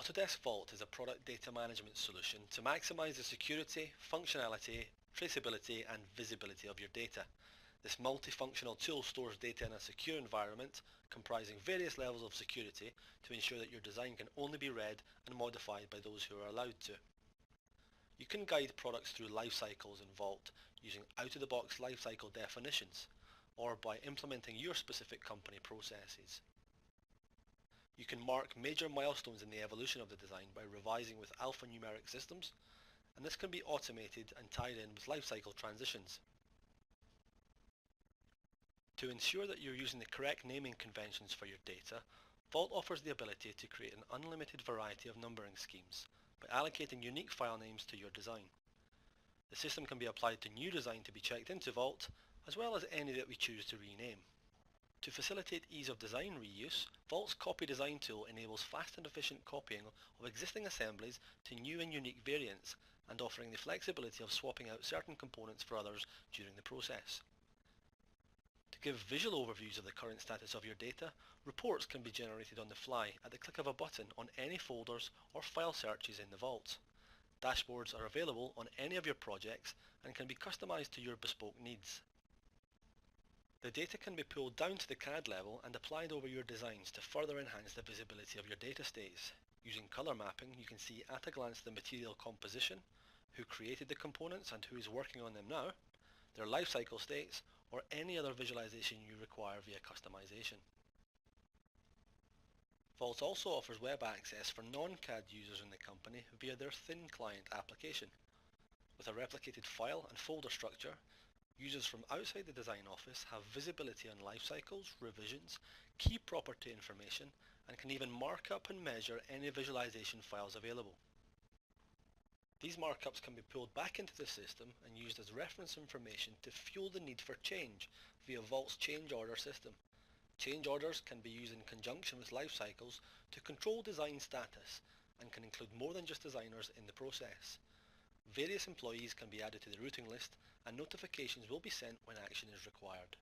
Autodesk Vault is a product data management solution to maximize the security, functionality, traceability and visibility of your data. This multifunctional tool stores data in a secure environment comprising various levels of security to ensure that your design can only be read and modified by those who are allowed to. You can guide products through life cycles in Vault using out-of-the-box lifecycle definitions or by implementing your specific company processes. You can mark major milestones in the evolution of the design by revising with alphanumeric systems, and this can be automated and tied in with lifecycle transitions. To ensure that you're using the correct naming conventions for your data, Vault offers the ability to create an unlimited variety of numbering schemes by allocating unique file names to your design. The system can be applied to new design to be checked into Vault, as well as any that we choose to rename. To facilitate ease of design reuse, Vault's Copy Design tool enables fast and efficient copying of existing assemblies to new and unique variants, and offering the flexibility of swapping out certain components for others during the process. To give visual overviews of the current status of your data, reports can be generated on the fly at the click of a button on any folders or file searches in the Vault. Dashboards are available on any of your projects and can be customized to your bespoke needs. The data can be pulled down to the CAD level and applied over your designs to further enhance the visibility of your data states. Using color mapping, you can see at a glance the material composition, who created the components and who is working on them now, their life cycle states, or any other visualization you require via customization. Vault also offers web access for non-CAD users in the company via their Thin Client application. With a replicated file and folder structure, users from outside the design office have visibility on life cycles, revisions, key property information, and can even mark up and measure any visualization files available. These markups can be pulled back into the system and used as reference information to fuel the need for change via Vault's change order system. Change orders can be used in conjunction with life cycles to control design status and can include more than just designers in the process. Various employees can be added to the routing list, and notifications will be sent when action is required.